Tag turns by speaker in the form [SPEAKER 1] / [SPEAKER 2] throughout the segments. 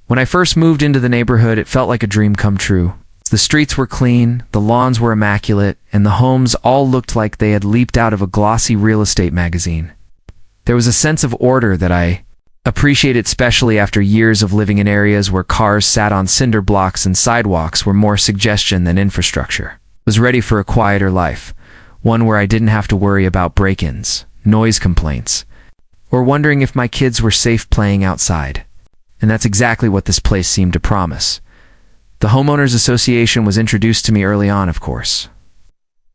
[SPEAKER 1] When I first moved into the neighborhood, it felt like a dream come true. The streets were clean, the lawns were immaculate, and the homes all looked like they had leaped out of a glossy real estate magazine. There was a sense of order that I appreciated, especially after years of living in areas where cars sat on cinder blocks and sidewalks were more suggestion than infrastructure. I was ready for a quieter life, one where I didn't have to worry about break-ins, noise complaints, or wondering if my kids were safe playing outside. And that's exactly what this place seemed to promise. The Homeowners Association was introduced to me early on, of course.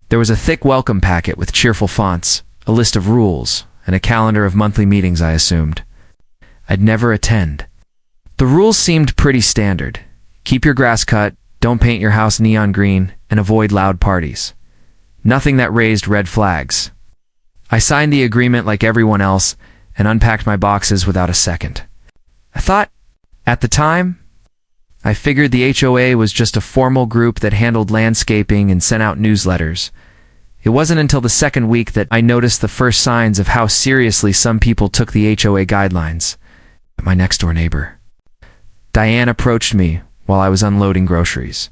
[SPEAKER 1] There was a thick welcome packet with cheerful fonts, a list of rules, and a calendar of monthly meetings I assumed I'd never attend. The rules seemed pretty standard. Keep your grass cut, don't paint your house neon green, and avoid loud parties. Nothing that raised red flags. I signed the agreement like everyone else and unpacked my boxes without a second. I thought, at the time, I figured the HOA was just a formal group that handled landscaping and sent out newsletters. It wasn't until the second week that I noticed the first signs of how seriously some people took the HOA guidelines. My next-door neighbor, Diane, approached me while I was unloading groceries.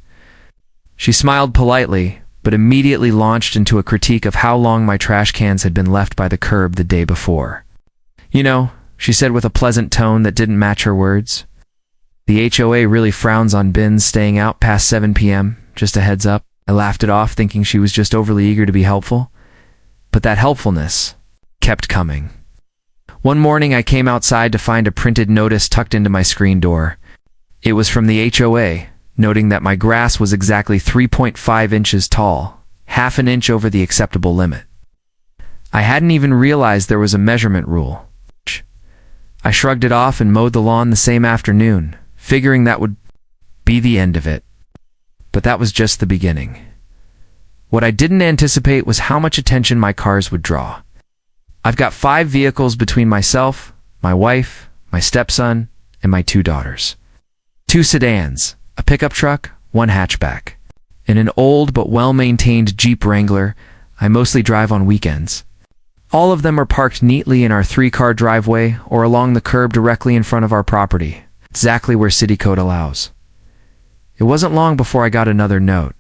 [SPEAKER 1] She smiled politely, but immediately launched into a critique of how long my trash cans had been left by the curb the day before. "You know," she said with a pleasant tone that didn't match her words, "the HOA really frowns on bins staying out past 7 p.m., just a heads up." I laughed it off, thinking she was just overly eager to be helpful. But that helpfulness kept coming. One morning I came outside to find a printed notice tucked into my screen door. It was from the HOA, noting that my grass was exactly 3.5 inches tall, half an inch over the acceptable limit. I hadn't even realized there was a measurement rule. I shrugged it off and mowed the lawn the same afternoon, figuring that would be the end of it. But that was just the beginning. What I didn't anticipate was how much attention my cars would draw. I've got 5 vehicles between myself, my wife, my stepson, and my 2 daughters. 2 sedans, a pickup truck, 1 hatchback, and an old but well-maintained Jeep Wrangler I mostly drive on weekends. All of them are parked neatly in our 3-car driveway or along the curb directly in front of our property, exactly where city code allows. It wasn't long before I got another note,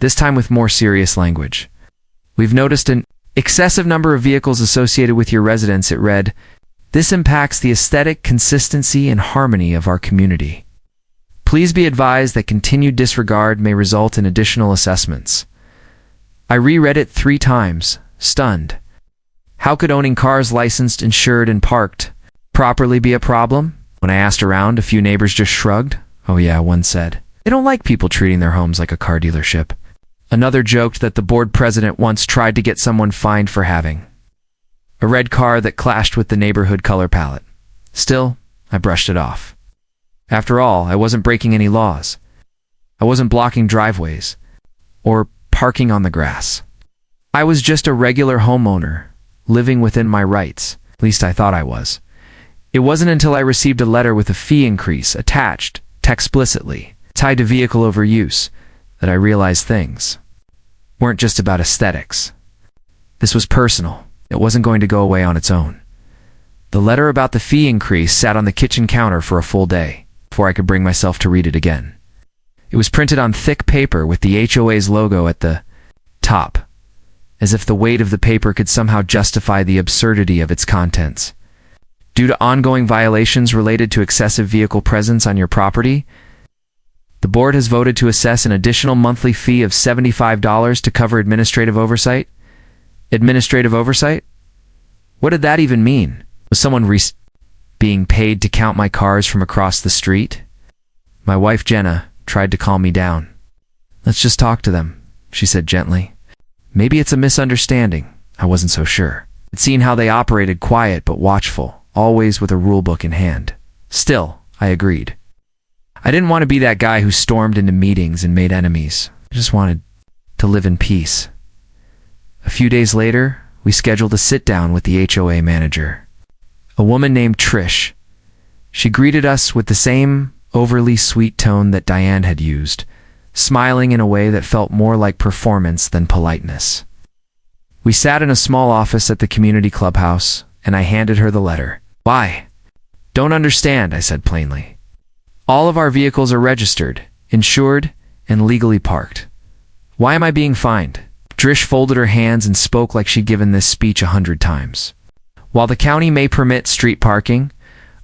[SPEAKER 1] this time with more serious language. "We've noticed an excessive number of vehicles associated with your residence," it read. "This impacts the aesthetic consistency and harmony of our community. Please be advised that continued disregard may result in additional assessments." I reread it 3 times, stunned. How could owning cars licensed, insured, and parked properly be a problem? When I asked around, a few neighbors just shrugged. "Oh yeah," one said. "They don't like people treating their homes like a car dealership." Another joked that the board president once tried to get someone fined for having a red car that clashed with the neighborhood color palette. Still, I brushed it off. After all, I wasn't breaking any laws. I wasn't blocking driveways or parking on the grass. I was just a regular homeowner, living within my rights. At least I thought I was. It wasn't until I received a letter with a fee increase attached, explicitly, tied to vehicle overuse, that I realized things weren't just about aesthetics. This was personal. It wasn't going to go away on its own. The letter about the fee increase sat on the kitchen counter for a full day before I could bring myself to read it again. It was printed on thick paper with the HOA's logo at the top, as if the weight of the paper could somehow justify the absurdity of its contents. Due to ongoing violations related to excessive vehicle presence on your property, the board has voted to assess an additional monthly fee of $75 to cover administrative oversight. Administrative oversight? What did that even mean? Was someone being paid to count my cars from across the street? My wife, Jenna, tried to calm me down. "Let's just talk to them," she said gently. "Maybe it's a misunderstanding." I wasn't so sure. I'd seen how they operated, quiet but watchful, always with a rulebook in hand. Still, I agreed. I didn't want to be that guy who stormed into meetings and made enemies. I just wanted to live in peace. A few days later, we scheduled a sit-down with the HOA manager, a woman named Trish. She greeted us with the same overly sweet tone that Diane had used, smiling in a way that felt more like performance than politeness. We sat in a small office at the community clubhouse, and I handed her the letter. "Why?" "Don't understand," I said plainly. All of our vehicles are registered, insured, and legally parked. Why am I being fined? Drish folded her hands and spoke like she'd given this speech 100 times. While the county may permit street parking,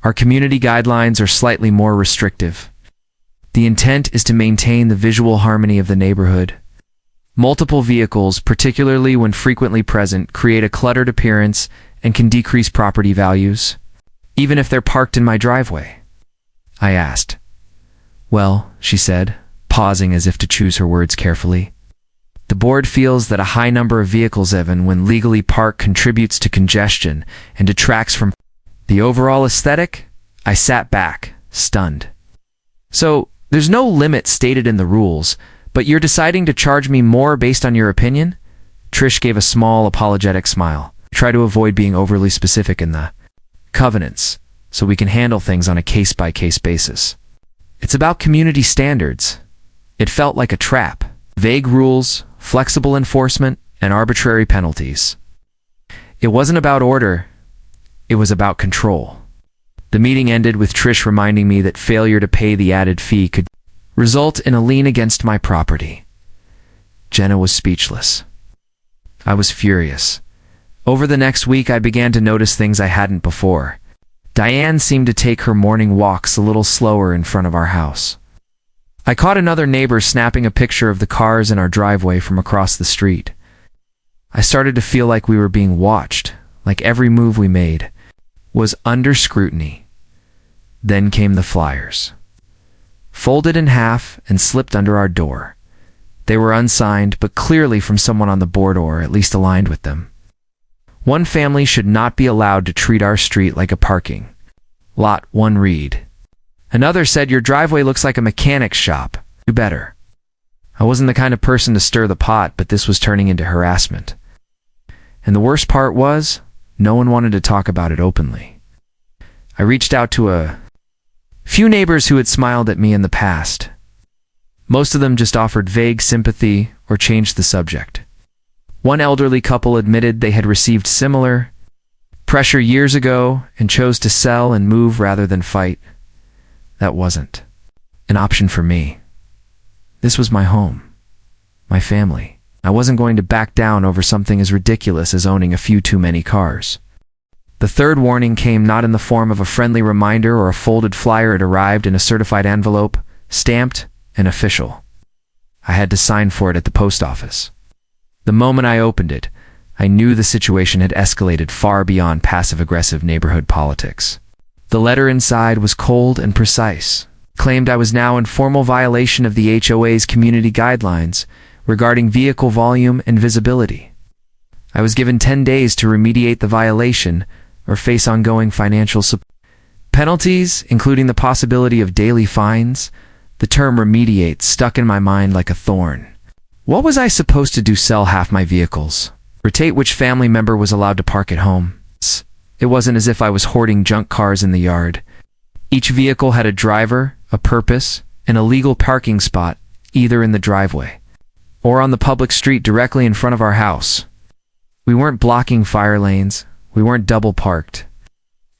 [SPEAKER 1] our community guidelines are slightly more restrictive. The intent is to maintain the visual harmony of the neighborhood. Multiple vehicles, particularly when frequently present, create a cluttered appearance and can decrease property values, even if they're parked in my driveway. I asked. Well, she said, pausing as if to choose her words carefully. The board feels that a high number of vehicles, even when legally parked, contributes to congestion and detracts from the overall aesthetic. I sat back, stunned. So, there's no limit stated in the rules, but you're deciding to charge me more based on your opinion? Trish gave a small, apologetic smile. Try to avoid being overly specific in the covenants, so we can handle things on a case-by-case basis. It's about community standards. It felt like a trap. Vague rules, flexible enforcement, and arbitrary penalties. It wasn't about order, it was about control. The meeting ended with Trish reminding me that failure to pay the added fee could result in a lien against my property. Jenna was speechless. I was furious. Over the next week, I began to notice things I hadn't before. Diane seemed to take her morning walks a little slower in front of our house. I caught another neighbor snapping a picture of the cars in our driveway from across the street. I started to feel like we were being watched, like every move we made was under scrutiny. Then came the flyers. Folded in half and slipped under our door. They were unsigned, but clearly from someone on the board or at least aligned with them. One family should not be allowed to treat our street like a parking lot. One read. Another said, your driveway looks like a mechanic's shop. Do better. I wasn't the kind of person to stir the pot, but this was turning into harassment. And the worst part was, no one wanted to talk about it openly. I reached out to a few neighbors who had smiled at me in the past. Most of them just offered vague sympathy or changed the subject. One elderly couple admitted they had received similar pressure years ago and chose to sell and move rather than fight. That wasn't an option for me. This was my home, my family. I wasn't going to back down over something as ridiculous as owning a few too many cars. The third warning came not in the form of a friendly reminder or a folded flyer. It arrived in a certified envelope, stamped and official. I had to sign for it at the post office. The moment I opened it, I knew the situation had escalated far beyond passive-aggressive neighborhood politics. The letter inside was cold and precise. Claimed I was now in formal violation of the HOA's community guidelines regarding vehicle volume and visibility. I was given 10 days to remediate the violation or face ongoing financial penalties, including the possibility of daily fines. The term remediate stuck in my mind like a thorn. What was I supposed to do? Sell half my vehicles? Rotate which family member was allowed to park at home? It wasn't as if I was hoarding junk cars in the yard. Each vehicle had a driver, a purpose, and a legal parking spot, either in the driveway or on the public street directly in front of our house. We weren't blocking fire lanes, we weren't double parked,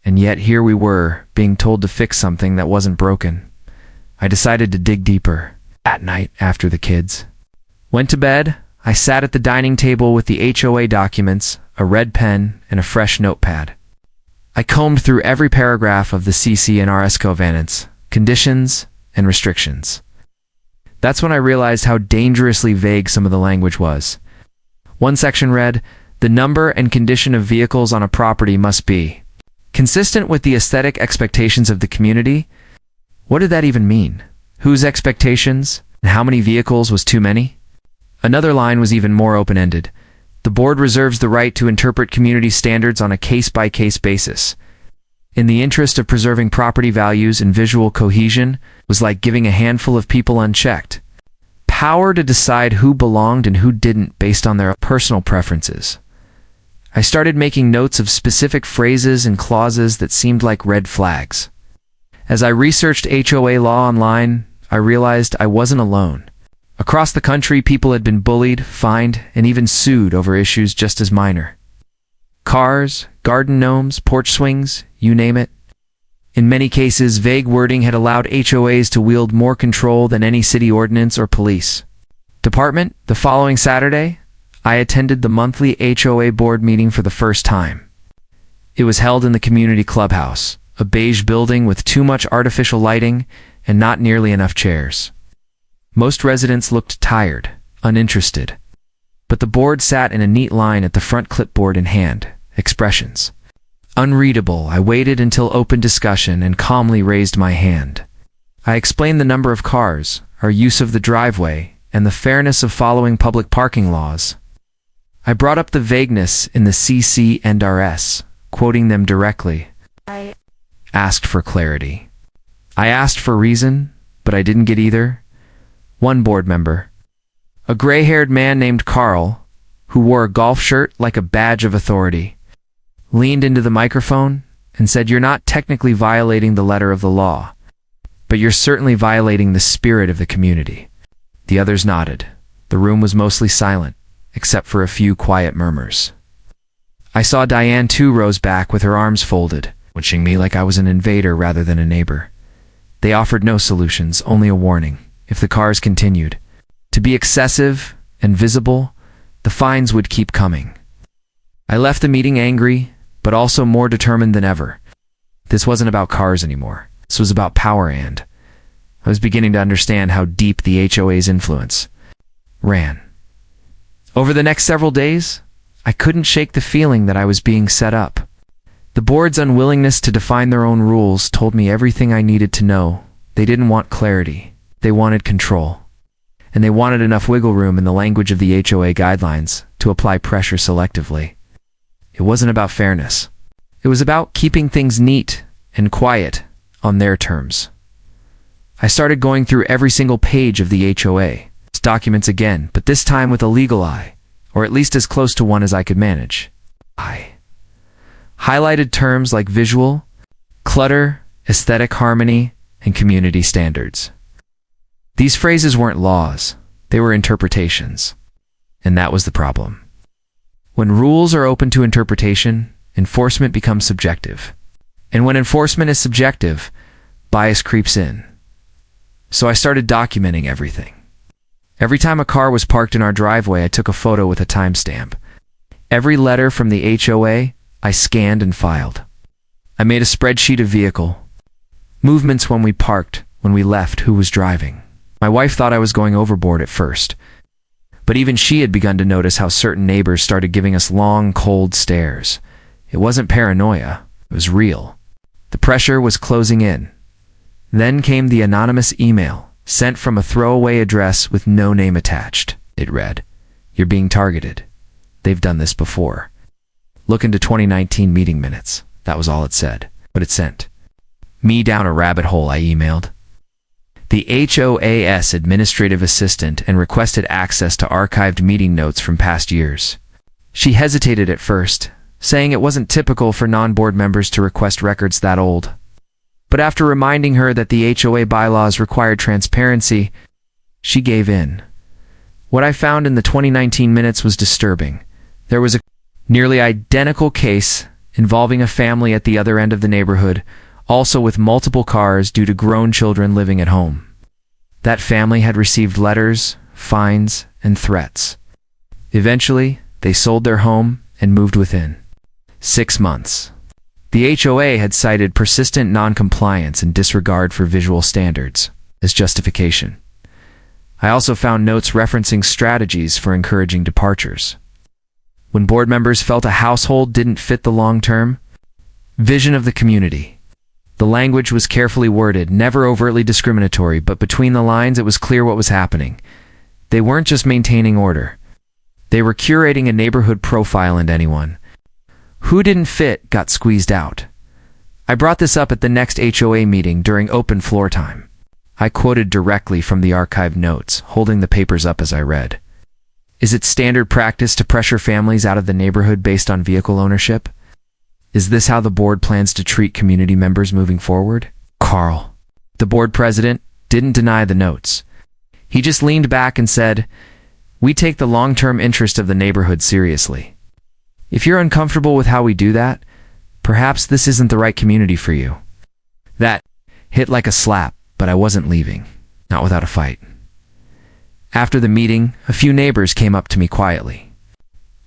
[SPEAKER 1] and yet here we were, being told to fix something that wasn't broken. I decided to dig deeper. At night, after the kids went to bed, I sat at the dining table with the HOA documents, a red pen, and a fresh notepad. I combed through every paragraph of the CC and RS covenants, conditions, and restrictions. That's when I realized how dangerously vague some of the language was. One section read, the number and condition of vehicles on a property must be consistent with the aesthetic expectations of the community. What did that even mean? Whose expectations? And how many vehicles was too many? Another line was even more open-ended. The board reserves the right to interpret community standards on a case-by-case basis. In the interest of preserving property values and visual cohesion, was like giving a handful of people unchecked power to decide who belonged and who didn't based on their personal preferences. I started making notes of specific phrases and clauses that seemed like red flags. As I researched HOA law online, I realized I wasn't alone. Across the country, people had been bullied, fined, and even sued over issues just as minor. Cars, garden gnomes, porch swings, you name it. In many cases, vague wording had allowed HOAs to wield more control than any city ordinance or police department. The following Saturday, I attended the monthly HOA board meeting for the first time. It was held in the community clubhouse, a beige building with too much artificial lighting and not nearly enough chairs. Most residents looked tired, uninterested, but the board sat in a neat line at the front, clipboard in hand, expressions unreadable. I waited until open discussion and calmly raised my hand. I explained the number of cars, our use of the driveway, and the fairness of following public parking laws. I brought up the vagueness in the CC and RS, quoting them directly. I asked for clarity. I asked for reason, but I didn't get either. One board member, a gray-haired man named Carl, who wore a golf shirt like a badge of authority, leaned into the microphone and said, "You're not technically violating the letter of the law, but you're certainly violating the spirit of the community." The others nodded. The room was mostly silent, except for a few quiet murmurs. I saw Diane 2 rows back with her arms folded, watching me like I was an invader rather than a neighbor. They offered no solutions, only a warning. If the cars continued to be excessive and visible, the fines would keep coming. I left the meeting angry, but also more determined than ever. This wasn't about cars anymore. This was about power, and I was beginning to understand how deep the HOA's influence ran. Over the next several days, I couldn't shake the feeling that I was being set up. The board's unwillingness to define their own rules told me everything I needed to know. They didn't want clarity. They wanted control. And they wanted enough wiggle room in the language of the HOA guidelines to apply pressure selectively. It wasn't about fairness. It was about keeping things neat and quiet on their terms. I started going through every single page of the HOA documents again, but this time with a legal eye, or at least as close to one as I could manage. I highlighted terms like visual, clutter, aesthetic harmony, and community standards. These phrases weren't laws, they were interpretations. And that was the problem. When rules are open to interpretation, enforcement becomes subjective. And when enforcement is subjective, bias creeps in. So I started documenting everything. Every time a car was parked in our driveway, I took a photo with a timestamp. Every letter from the HOA, I scanned and filed. I made a spreadsheet of vehicle movements, when we parked, when we left, who was driving. My wife thought I was going overboard at first, but even she had begun to notice how certain neighbors started giving us long, cold stares. It wasn't paranoia, it was real. The pressure was closing in. Then came the anonymous email, sent from a throwaway address with no name attached. It read, "You're being targeted. They've done this before. Look into 2019 meeting minutes." That was all it said, but it sent me down a rabbit hole. I emailed the HOAS administrative assistant and requested access to archived meeting notes from past years. She hesitated at first, saying it wasn't typical for non-board members to request records that old. But after reminding her that the HOA bylaws required transparency, she gave in. What I found in the 2019 minutes was disturbing. There was a nearly identical case involving a family at the other end of the neighborhood, also with multiple cars due to grown children living at home. That family had received letters, fines, and threats. Eventually, they sold their home and moved within 6 months. The HOA had cited persistent non-compliance and disregard for visual standards as justification. I also found notes referencing strategies for encouraging departures. When board members felt a household didn't fit the long-term vision of the community, the language was carefully worded, never overtly discriminatory, but between the lines it was clear what was happening. They weren't just maintaining order. They were curating a neighborhood profile, and anyone who didn't fit got squeezed out. I brought this up at the next HOA meeting during open floor time. I quoted directly from the archived notes, holding the papers up as I read. Is it standard practice to pressure families out of the neighborhood based on vehicle ownership? Is this how the board plans to treat community members moving forward? Carl, the board president, didn't deny the notes. He just leaned back and said, "We take the long-term interest of the neighborhood seriously. If you're uncomfortable with how we do that, perhaps this isn't the right community for you." That hit like a slap, but I wasn't leaving, not without a fight. After the meeting, a few neighbors came up to me quietly.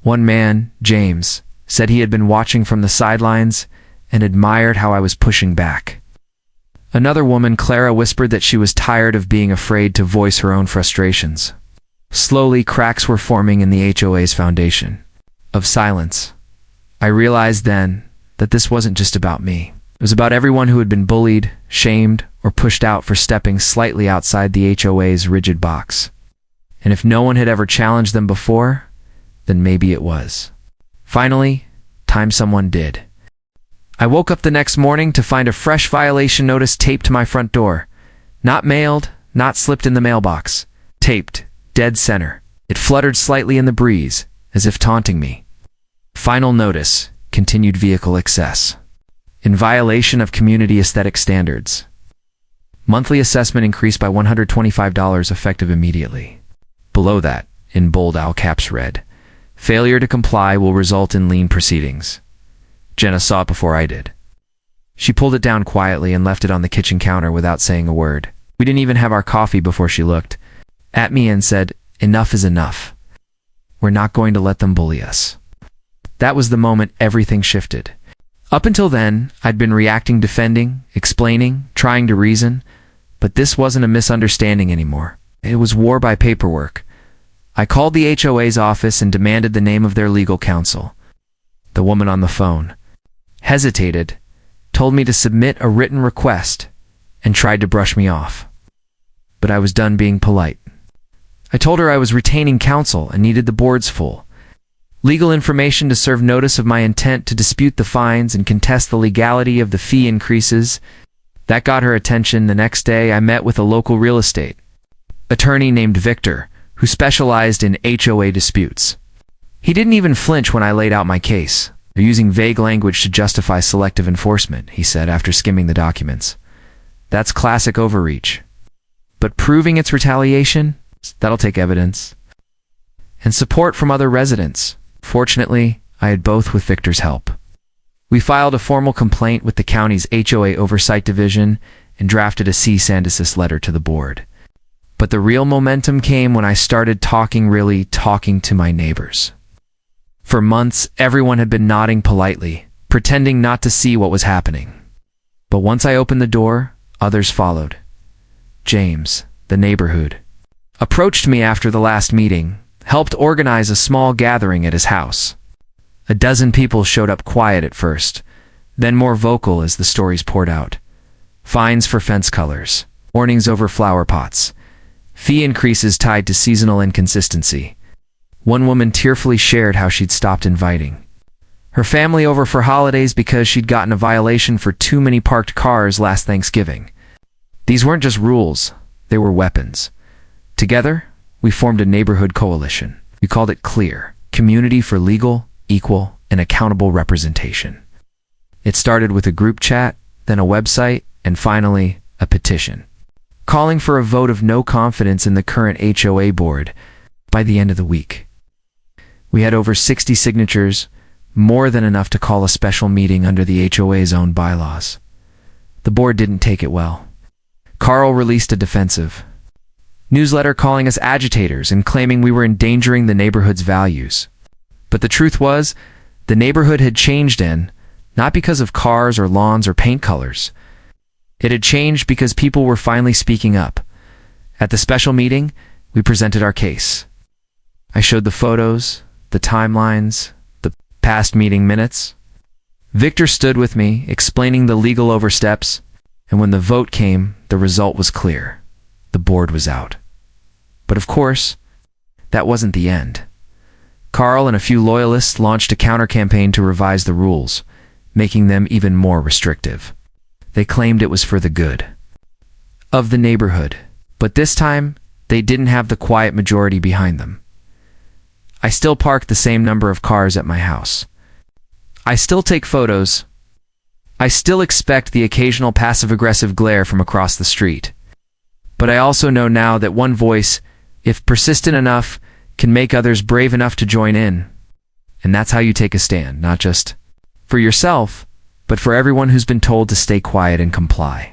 [SPEAKER 1] One man, James, said he had been watching from the sidelines and admired how I was pushing back. Another woman, Clara, whispered that she was tired of being afraid to voice her own frustrations. Slowly, cracks were forming in the HOA's foundation. Of silence. I realized then that this wasn't just about me. It was about everyone who had been bullied, shamed, or pushed out for stepping slightly outside the HOA's rigid box. And if no one had ever challenged them before, then maybe it was. Finally, someone did. I woke up the next morning to find a fresh violation notice taped to my front door. Not mailed, not slipped in the mailbox. Taped, dead center. It fluttered slightly in the breeze, as if taunting me. Final notice, continued vehicle excess. In violation of community aesthetic standards. Monthly assessment increased by $125 effective immediately. Below that, in bold all caps read, failure to comply will result in lien proceedings. Jenna saw it before I did. She pulled it down quietly and left it on the kitchen counter without saying a word. We didn't even have our coffee before she looked at me and said, "Enough is enough. We're not going to let them bully us." That was the moment everything shifted. Up until then, I'd been reacting, defending, explaining, trying to reason, but this wasn't a misunderstanding anymore. It was war by paperwork. I called the HOA's office and demanded the name of their legal counsel. The woman on the phone hesitated, told me to submit a written request, and tried to brush me off. But I was done being polite. I told her I was retaining counsel and needed the board's full legal information to serve notice of my intent to dispute the fines and contest the legality of the fee increases. That got her attention. The next day, I met with a local real estate attorney named Victor, who specialized in HOA disputes. He didn't even flinch when I laid out my case. "They're using vague language to justify selective enforcement," he said after skimming the documents. "That's classic overreach. But proving it's retaliation, that'll take evidence. And support from other residents." Fortunately, I had both with Victor's help. We filed a formal complaint with the county's HOA Oversight Division and drafted a cease and desist letter to the board. But the real momentum came when I started really talking to my neighbors. For months, everyone had been nodding politely, pretending not to see what was happening. But once I opened the door, others followed. James, the neighborhood, approached me after the last meeting, helped organize a small gathering at his house. A dozen people showed up quiet at first, then more vocal as the stories poured out. Fines for fence colors, warnings over flower pots, fee increases tied to seasonal inconsistency. One woman tearfully shared how she'd stopped inviting her family over for holidays because she'd gotten a violation for too many parked cars last Thanksgiving. These weren't just rules, they were weapons. Together, we formed a neighborhood coalition. We called it CLEAR, Community for Legal, Equal, and Accountable Representation. It started with a group chat, then a website, and finally, a petition, calling for a vote of no confidence in the current HOA board by the end of the week. We had over 60 signatures, more than enough to call a special meeting under the HOA's own bylaws. The board didn't take it well. Carl released a defensive newsletter calling us agitators and claiming we were endangering the neighborhood's values. But the truth was, the neighborhood had changed not because of cars or lawns or paint colors. It had changed because people were finally speaking up. At the special meeting, we presented our case. I showed the photos, the timelines, the past meeting minutes. Victor stood with me, explaining the legal oversteps, and when the vote came, the result was clear. The board was out. But of course, that wasn't the end. Carl and a few loyalists launched a counter-campaign to revise the rules, making them even more restrictive. They claimed it was for the good of the neighborhood, but this time, they didn't have the quiet majority behind them. I still park the same number of cars at my house. I still take photos. I still expect the occasional passive-aggressive glare from across the street. But I also know now that one voice, if persistent enough, can make others brave enough to join in. And that's how you take a stand, not just for yourself, but for everyone who's been told to stay quiet and comply.